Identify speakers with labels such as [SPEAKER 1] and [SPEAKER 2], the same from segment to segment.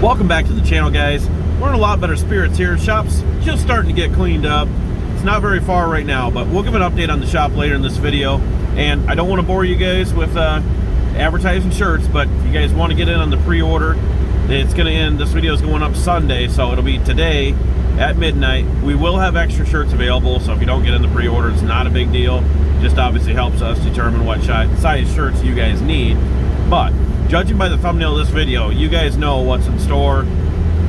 [SPEAKER 1] Welcome back to the channel, guys. We're in a lot better spirits here. Shop's just starting to get cleaned up. It's not very far right now, but we'll give an update on the shop later in this video. And I don't want to bore you guys with advertising shirts, but if you guys want to get in on the pre-order, it's going to end. This video is going up Sunday, so it'll be today at midnight. We will have extra shirts available, so if you don't get in the pre-order, it's not a big deal. Just obviously helps us determine what size shirts you guys need. But judging by the thumbnail of this video, you guys know what's in store.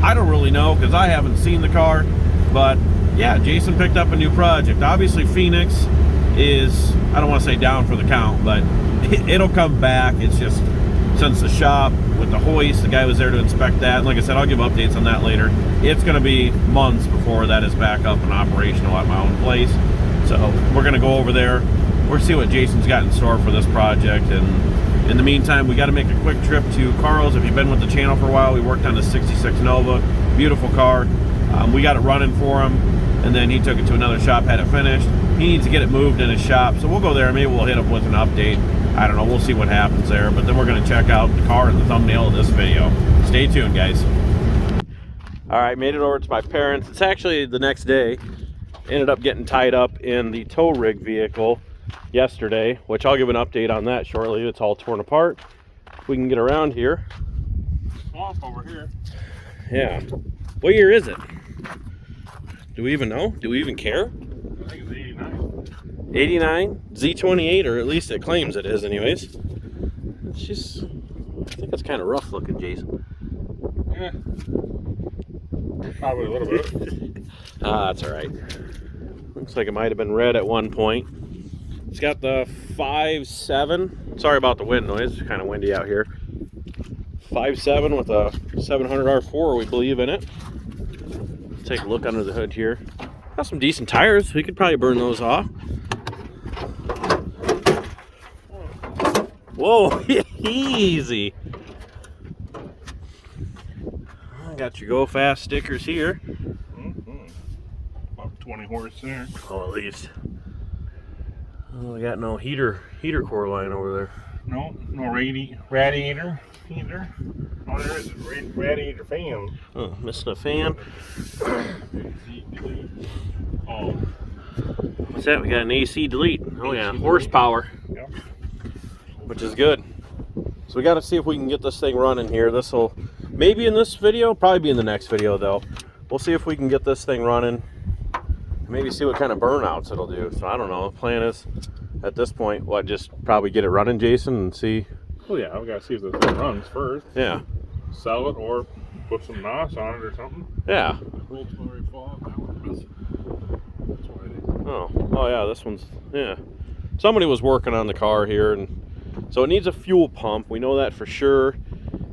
[SPEAKER 1] I don't really know because I haven't seen the car, but yeah, Jason picked up a new project. Obviously Phoenix is, I don't want to say down for the count, but it'll come back. It's just since the shop with the hoist, the guy was there to inspect that. And like I said, I'll give updates on that later. It's going to be months before that is back up and operational at my own place. So we're going to go over there. We'll see what Jason's got in store for this project. And in the meantime, we got to make a quick trip to Carl's. If you've been with the channel for a while, we worked on the 66 Nova. Beautiful car. We got it running for him, and then he took it to another shop, had it finished. He needs to get it moved in his shop, so we'll go there. Maybe we'll hit him with an update. I don't know. We'll see what happens there. But then we're going to check out the car in the thumbnail of this video. Stay tuned, guys. All right, made it over to my parents'. It's actually the next day. Ended up getting tied up in the tow rig vehicle yesterday, which I'll give an update on that shortly. It's all torn apart. If we can get around here.
[SPEAKER 2] Swamp over here.
[SPEAKER 1] Yeah. What year is it? Do we even know? Do we even care?
[SPEAKER 2] I think it's 89.
[SPEAKER 1] 89? Z28, or at least it claims it is anyways. It's just, I think it's kind of rough looking, Jason.
[SPEAKER 2] Yeah. Probably a little bit.
[SPEAKER 1] That's all right. Looks like it might have been red at one point. It's got the 5.7. Sorry about the wind noise. It's kind of windy out here. 5.7 with a 700 R4, we believe, in it. Take a look under the hood here. Got some decent tires. We could probably burn those off. Whoa, easy. Got your Go Fast stickers here.
[SPEAKER 2] About 20 horse there.
[SPEAKER 1] Oh, at least. Oh, we got no heater core line over there.
[SPEAKER 2] No radiator either. Oh, there is a radiator fan.
[SPEAKER 1] Oh, missing a fan.
[SPEAKER 2] Oh.
[SPEAKER 1] What's that? We got an AC delete. Oh yeah, horsepower.
[SPEAKER 2] Yep.
[SPEAKER 1] Which is good. So we got to see if we can get this thing running here. This will maybe in this video, probably be in the next video though. We'll see if we can get this thing running. Maybe see what kind of burnouts it'll do. So I don't know. The plan is at this point, what, just probably get it running, Jason, and see.
[SPEAKER 2] Well, yeah, we gotta see if the thing runs first.
[SPEAKER 1] Yeah.
[SPEAKER 2] Sell it or put some NOS on it or something.
[SPEAKER 1] Yeah.
[SPEAKER 2] Ultimately fall. That one's missing. That's why it is.
[SPEAKER 1] Oh yeah, this one's, yeah. Somebody was working on the car here, and so it needs a fuel pump. We know that for sure,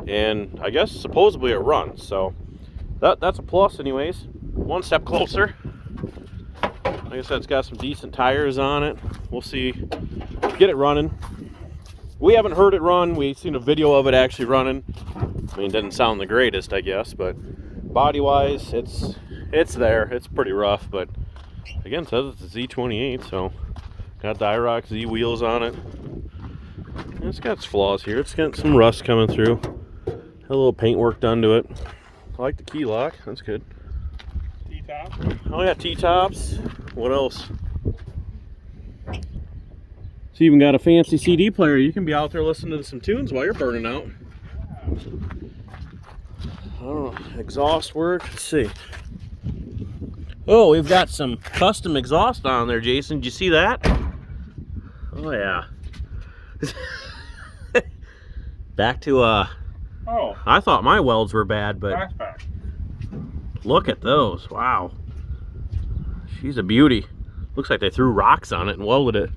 [SPEAKER 1] and I guess supposedly it runs. So that's a plus, anyways. One step closer. Like I said, it's got some decent tires on it. We'll see. Get it running. We haven't heard it run. We've seen a video of it actually running. I mean, it didn't sound the greatest, I guess, but body-wise, it's there. It's pretty rough, but again, it says it's a Z28, so got the IROC Z wheels on it. And it's got its flaws here. It's got some rust coming through. Had a little paint work done to it. I like the key lock. That's good.
[SPEAKER 2] T-top.
[SPEAKER 1] Oh yeah, T-tops. What else? It's even got a fancy CD player. You can be out there listening to some tunes while you're burning out. I don't know. Exhaust work. Let's see. Oh, we've got some custom exhaust on there, Jason. Did you see that? Oh yeah. Back to
[SPEAKER 2] Oh.
[SPEAKER 1] I thought my welds were bad, but
[SPEAKER 2] Fastback.
[SPEAKER 1] look at those. Wow. She's a beauty. Looks like they threw rocks on it and welded it.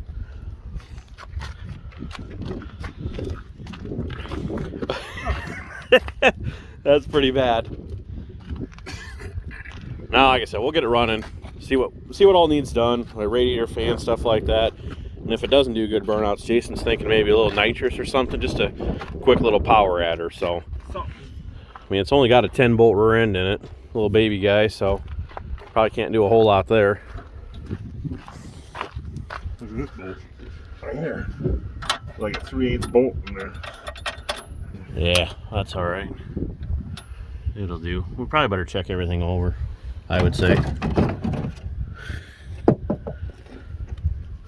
[SPEAKER 1] That's pretty bad. Now, like I said, we'll get it running. See what all needs done, like radiator, fan, stuff like that. And if it doesn't do good burnouts, Jason's thinking maybe a little nitrous or something, just a quick little power adder. So, I mean, it's only got a 10-bolt rear end in it, little baby guy, so probably can't do a whole lot there.
[SPEAKER 2] Look at this bolt right here. Like a 3/8 bolt in there.
[SPEAKER 1] Yeah, that's all right. It'll do. We probably better check everything over, I would say.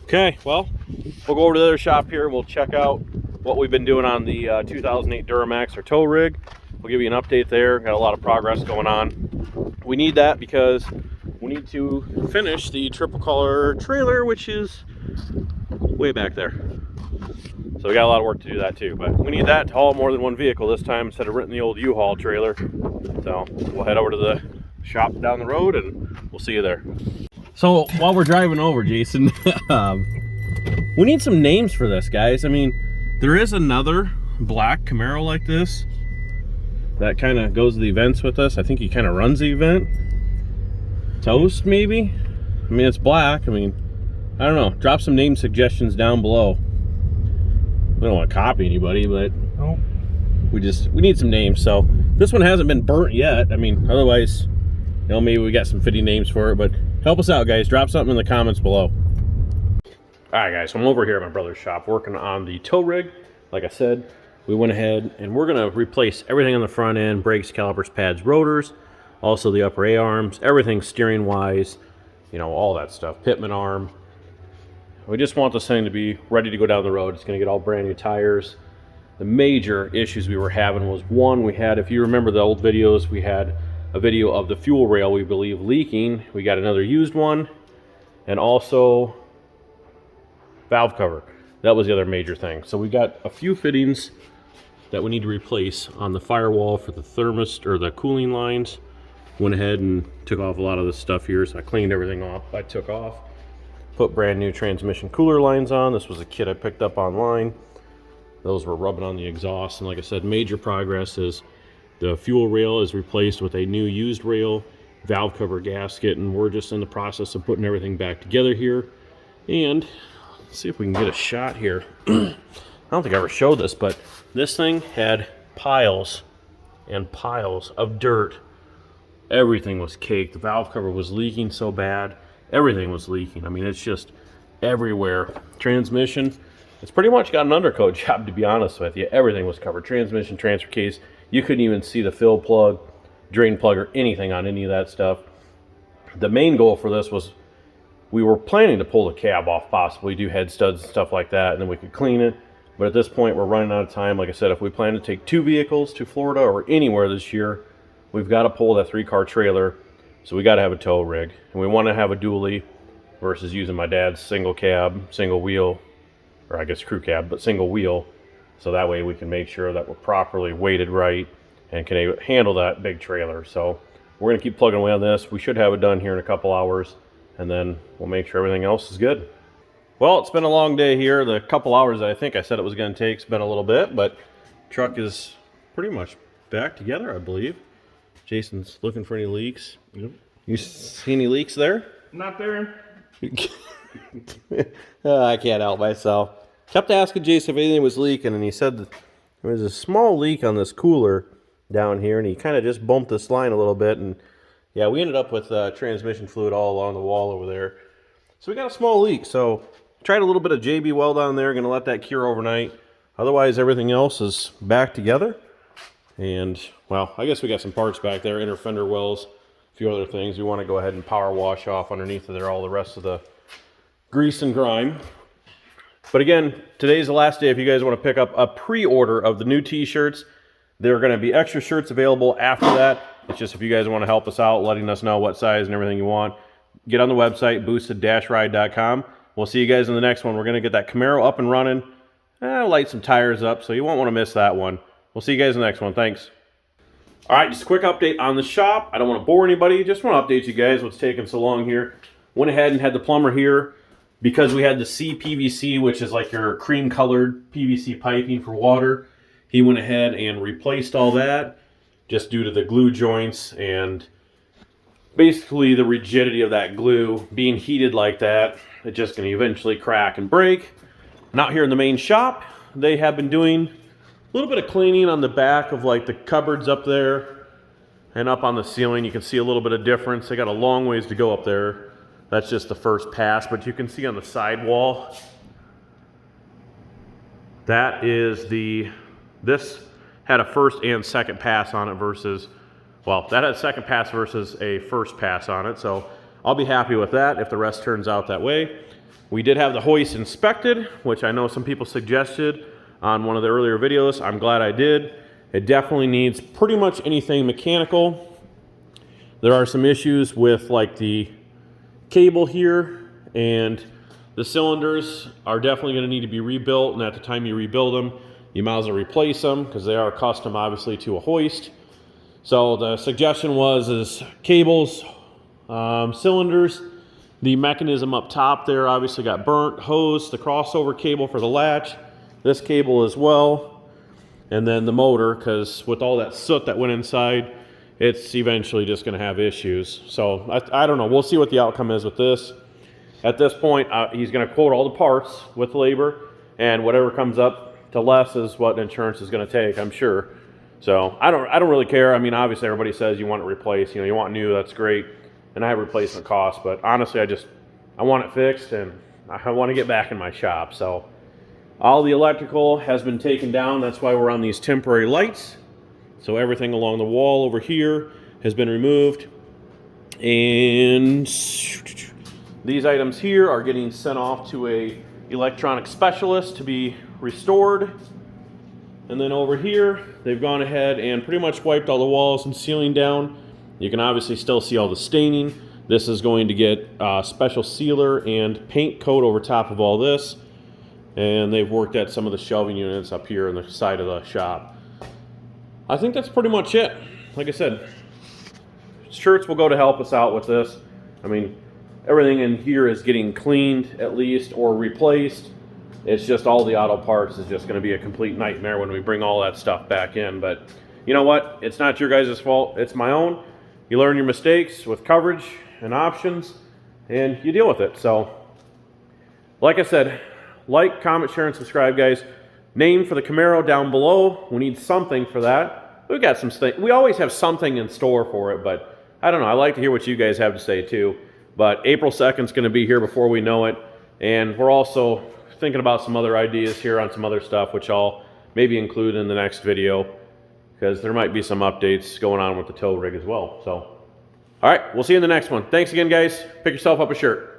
[SPEAKER 1] Okay, well, we'll go over to the other shop here. We'll check out what we've been doing on the 2008 Duramax or tow rig. We'll give you an update there. Got a lot of progress going on. We need that because we need to finish the triple color trailer, which is way back there. So we got a lot of work to do that too, but we need that to haul more than one vehicle this time instead of renting the old U-Haul trailer. So we'll head over to the shop down the road and we'll see you there. So while we're driving over, Jason, we need some names for this, guys. I mean, there is another black Camaro like this that kind of goes to the events with us. I think he kind of runs the event. Toast, maybe? I mean, it's black. I mean, I don't know. Drop some name suggestions down below. We don't want to copy anybody, but
[SPEAKER 2] nope.
[SPEAKER 1] we need some names. So this one hasn't been burnt yet. I mean, otherwise, you know, maybe we got some fitting names for it, but help us out, guys. Drop something in the comments below. All right, guys, so I'm over here at my brother's shop working on the tow rig. Like I said, we went ahead and we're gonna replace everything on the front end: brakes, calipers, pads, rotors, also the upper A-arms, everything steering wise, you know, all that stuff, pitman arm. We just want this thing to be ready to go down the road. It's gonna get all brand new tires. The major issues we were having was, one, we had, if you remember the old videos, we had a video of the fuel rail, we believe, leaking. We got another used one, and also valve cover. That was the other major thing. So we got a few fittings that we need to replace on the firewall for the thermostat or the cooling lines. Went ahead and took off a lot of this stuff here, so I cleaned everything off. I took off, put brand new transmission cooler lines on. This was a kit I picked up online. Those were rubbing on the exhaust, and like I said, major progress is the fuel rail is replaced with a new used rail, valve cover gasket, and we're just in the process of putting everything back together here. And let's see if we can get a shot here. I don't think I ever showed this, but this thing had piles and piles of dirt. Everything was caked. The valve cover was leaking so bad. Everything was leaking. I mean, it's just everywhere. Transmission, it's pretty much got an undercoat job, to be honest with you. Everything was covered. Transmission, transfer case. You couldn't even see the fill plug, drain plug, or anything on any of that stuff. The main goal for this was we were planning to pull the cab off, possibly do head studs and stuff like that, and then we could clean it. But at this point, we're running out of time. Like I said, if we plan to take 2 vehicles to Florida or anywhere this year, we've got to pull that 3-car trailer. So we got to have a tow rig, and we want to have a dually versus using my dad's single cab, single wheel, or I guess crew cab, but single wheel. So that way we can make sure that we're properly weighted right and can handle that big trailer. So we're going to keep plugging away on this. We should have it done here in a couple hours, and then we'll make sure everything else is good. Well, it's been a long day here. The couple hours that I think I said it was going to take has been a little bit, but truck is pretty much back together, I believe. Jason's looking for any leaks.
[SPEAKER 2] Yep.
[SPEAKER 1] You see any leaks there?
[SPEAKER 2] Not there.
[SPEAKER 1] I can't help myself. Kept asking Jason if anything was leaking, and he said that there was a small leak on this cooler down here, and he kind of just bumped this line a little bit, and yeah, we ended up with transmission fluid all along the wall over there. So we got a small leak, so tried a little bit of JB weld on there, gonna let that cure overnight. Otherwise, everything else is back together. And, well, I guess we got some parts back there, inner fender wells, a few other things. We want to go ahead and power wash off underneath of there all the rest of the grease and grime. But again, today's the last day if you guys want to pick up a pre-order of the new t-shirts. There are going to be extra shirts available after that. It's just if you guys want to help us out, letting us know what size and everything you want, get on the website, boosted.ride.com. We'll see you guys in the next one. We're going to get that Camaro up and running, light some tires up, so you won't want to miss that one. We'll see you guys in the next one. Thanks. All right, just a quick update on the shop. I don't want to bore anybody. Just want to update you guys what's taking so long here. Went ahead and had the plumber here because we had the CPVC, which is like your cream-colored PVC piping for water. He went ahead and replaced all that just due to the glue joints and basically the rigidity of that glue being heated like that. It's just going to eventually crack and break. Not here in the main shop. They have been doing a little bit of cleaning on the back of like the cupboards up there and up on the ceiling. You can see a little bit of difference. They got a long ways to go up there. That's just the first pass, but you can see on the side wall, that is this had a first and second pass on it versus Well, that had a second pass versus a first pass on it, so I'll be happy with that if the rest turns out that way. We did have the hoist inspected, which I know some people suggested on one of the earlier videos. I'm glad I did. It definitely needs pretty much anything mechanical. There are some issues with like the cable here, and the cylinders are definitely going to need to be rebuilt, and at the time you rebuild them, you might as well replace them because they are custom obviously to a hoist. So the suggestion is cables, cylinders, the mechanism up top there obviously got burnt, hose, the crossover cable for the latch, this cable as well, and then the motor, because with all that soot that went inside, it's eventually just going to have issues. So I don't know. We'll see what the outcome is with this. At this point, he's going to quote all the parts with labor, and whatever comes up to less is what insurance is going to take, I'm sure. So I don't really care. I mean, obviously everybody says you want it replaced. You know, you want new, that's great. And I have replacement costs, but honestly, I want it fixed, and I want to get back in my shop. So all the electrical has been taken down. That's why we're on these temporary lights. So everything along the wall over here has been removed. And these items here are getting sent off to a electronic specialist to be restored. And then over here, they've gone ahead and pretty much wiped all the walls and ceiling down. You can obviously still see all the staining. This is going to get special sealer and paint coat over top of all this. And they've worked at some of the shelving units up here on the side of the shop. I think that's pretty much it. Like I said, shirts will go to help us out with this. I mean, everything in here is getting cleaned at least or replaced. It's just all the auto parts is just going to be a complete nightmare when we bring all that stuff back in. But you know what? It's not your guys' fault. It's my own. You learn your mistakes with coverage and options, and you deal with it. So, like I said, like, comment, share, and subscribe, guys. Name for the Camaro down below. We need something for that. We've got some things. We always have something in store for it, but I don't know. I like to hear what you guys have to say too. But April 2nd is going to be here before we know it, and we're also thinking about some other ideas here on some other stuff, which I'll maybe include in the next video, because there might be some updates going on with the tow rig as well. So, all right, we'll see you in the next one. Thanks again, guys. Pick yourself up a shirt.